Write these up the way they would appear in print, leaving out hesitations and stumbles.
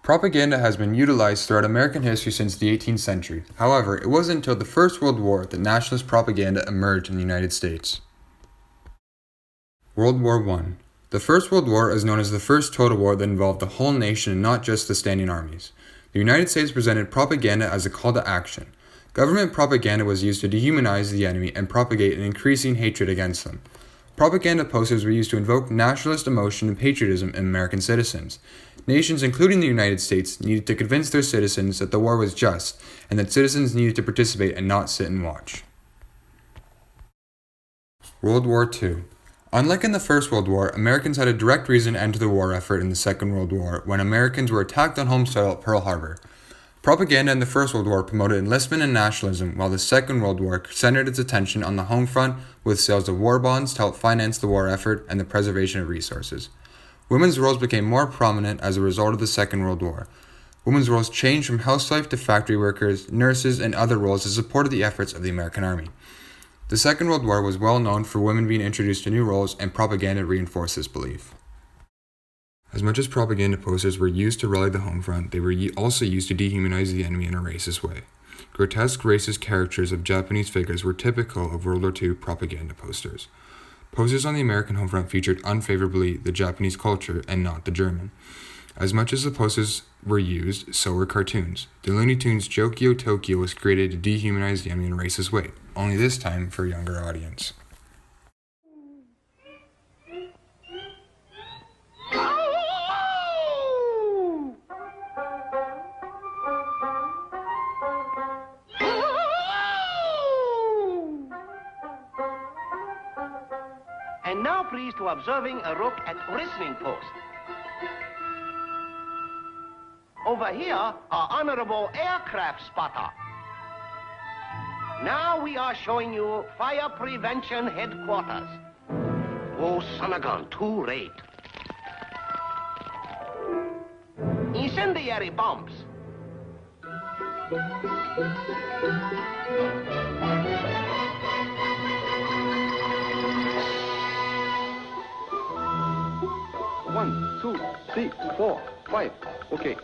Propaganda has been utilized throughout American history since the 18th century. However, it wasn't until the First World War that nationalist propaganda emerged in the United States. World War I. The First World War is known as the first total war that involved the whole nation and not just the standing armies. The United States presented propaganda as a call to action. Government propaganda was used to dehumanize the enemy and propagate an increasing hatred against them. Propaganda posters were used to invoke nationalist emotion and patriotism in American citizens. Nations, including the United States, needed to convince their citizens that the war was just and that citizens needed to participate and not sit and watch. World War II. Unlike in the First World War, Americans had a direct reason to enter the war effort in the Second World War when Americans were attacked on home soil at Pearl Harbor. Propaganda in the First World War promoted enlistment and nationalism, while the Second World War centered its attention on the home front with sales of war bonds to help finance the war effort and the preservation of resources. Women's roles became more prominent as a result of the Second World War. Women's roles changed from housewife to factory workers, nurses, and other roles that supported the efforts of the American Army. The Second World War was well known for women being introduced to new roles, and propaganda reinforced this belief. As much as propaganda posters were used to rally the home front, they were also used to dehumanize the enemy in a racist way. Grotesque racist caricatures of Japanese figures were typical of World War II propaganda posters. Posters on the American home front featured unfavorably the Japanese culture and not the German. As much as the posters were used, so were cartoons. The Looney Tunes Jokyo Tokyo was created to dehumanize the enemy in a racist way, only this time for a younger audience. And now please to observing a look at listening post. Over here, our honorable aircraft spotter. Now we are showing you fire prevention headquarters. Oh, son of a gun, too late. Incendiary bombs. One, two, three, four, five. Okay.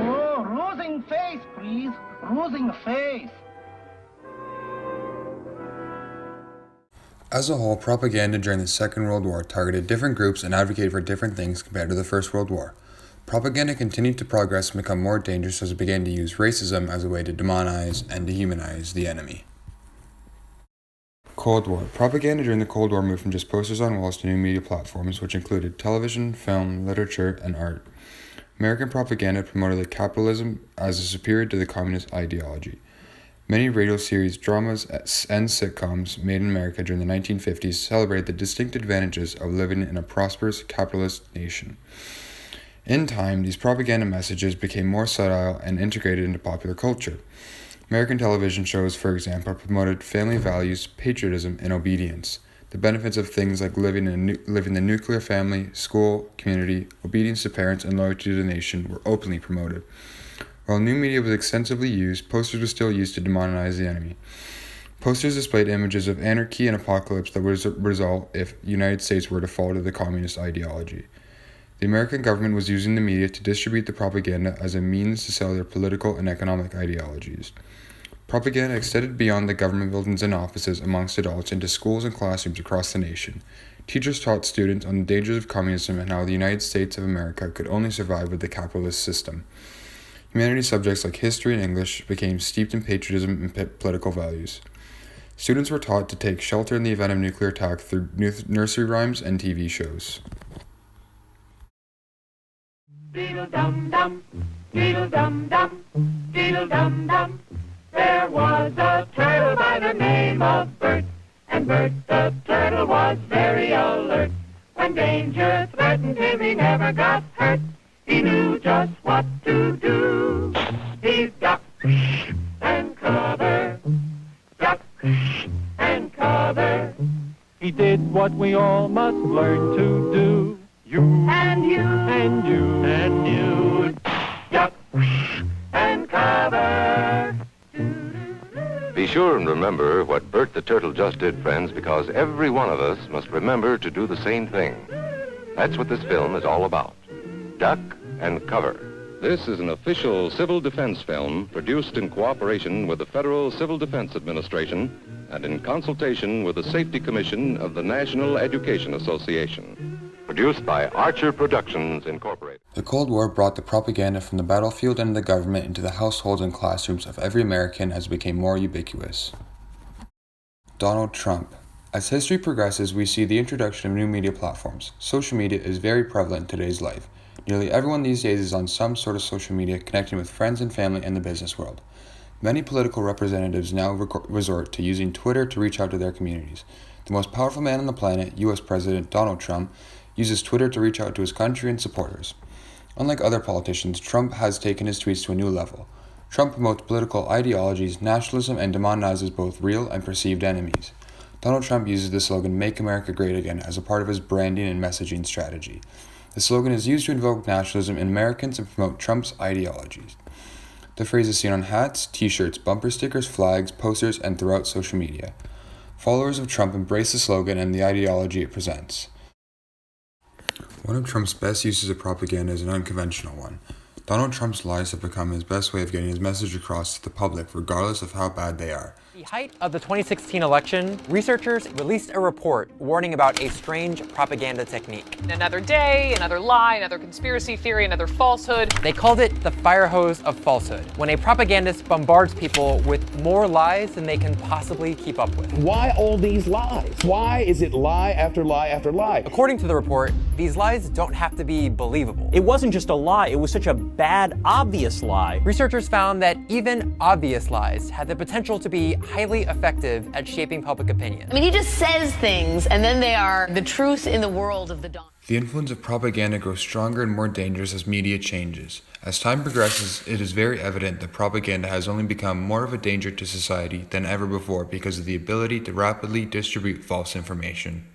Oh, losing face, please. Losing face. As a whole, propaganda during the Second World War targeted different groups and advocated for different things compared to the First World War. Propaganda continued to progress and become more dangerous as it began to use racism as a way to demonize and dehumanize the enemy. Cold War. Propaganda during the Cold War moved from just posters on walls to new media platforms, which included television, film, literature, and art. American propaganda promoted the capitalism as superior to the communist ideology. Many radio series, dramas, and sitcoms made in America during the 1950s celebrated the distinct advantages of living in a prosperous capitalist nation. In time, these propaganda messages became more subtle and integrated into popular culture. American television shows, for example, promoted family values, patriotism, and obedience. The benefits of things like living the nuclear family, school, community, obedience to parents, and loyalty to the nation were openly promoted. While new media was extensively used, posters were still used to demonize the enemy. Posters displayed images of anarchy and apocalypse that would result if the United States were to fall to the communist ideology. The American government was using the media to distribute the propaganda as a means to sell their political and economic ideologies. Propaganda extended beyond the government buildings and offices amongst adults into schools and classrooms across the nation. Teachers taught students on the dangers of communism and how the United States of America could only survive with the capitalist system. Humanities subjects like history and English became steeped in patriotism and political values. Students were taught to take shelter in the event of nuclear attack through nursery rhymes and TV shows. Beedle-dum-dum, beedle-dum-dum, beedle-dum-dum. There was a turtle by the name of Bert, and Bert the turtle was very alert. When danger threatened him, he never got hurt. He knew just what to do. He ducked and cover, ducked and cover. He did what we all must learn to do. You And you, and you and you, duck and cover. Be sure and remember what Bert the Turtle just did, friends, because every one of us must remember to do the same thing. That's what this film is all about. Duck and cover. This is an official civil defense film produced in cooperation with the Federal Civil Defense Administration and in consultation with the Safety Commission of the National Education Association. Produced by Archer Productions, Incorporated. The Cold War brought the propaganda from the battlefield and the government into the households and classrooms of every American as it became more ubiquitous. Donald Trump. As history progresses, we see the introduction of new media platforms. Social media is very prevalent in today's life. Nearly everyone these days is on some sort of social media, connecting with friends and family in the business world. Many political representatives now resort to using Twitter to reach out to their communities. The most powerful man on the planet, U.S. President Donald Trump, uses Twitter to reach out to his country and supporters. Unlike other politicians, Trump has taken his tweets to a new level. Trump promotes political ideologies, nationalism, and demonizes both real and perceived enemies. Donald Trump uses the slogan, "Make America Great Again," as a part of his branding and messaging strategy. The slogan is used to invoke nationalism in Americans and promote Trump's ideologies. The phrase is seen on hats, t-shirts, bumper stickers, flags, posters, and throughout social media. Followers of Trump embrace the slogan and the ideology it presents. One of Trump's best uses of propaganda is an unconventional one. Donald Trump's lies have become his best way of getting his message across to the public, regardless of how bad they are. At the height of the 2016 election, researchers released a report warning about a strange propaganda technique. Another day, another lie, another conspiracy theory, another falsehood. They called it the fire hose of falsehood, when a propagandist bombards people with more lies than they can possibly keep up with. Why all these lies? Why is it lie after lie after lie? According to the report, these lies don't have to be believable. It wasn't just a lie, it was such a bad, obvious lie. Researchers found that even obvious lies had the potential to be highly effective at shaping public opinion. I mean, he just says things, and then they are the truth in the world of the dawn. The influence of propaganda grows stronger and more dangerous as media changes. As time progresses, it is very evident that propaganda has only become more of a danger to society than ever before because of the ability to rapidly distribute false information.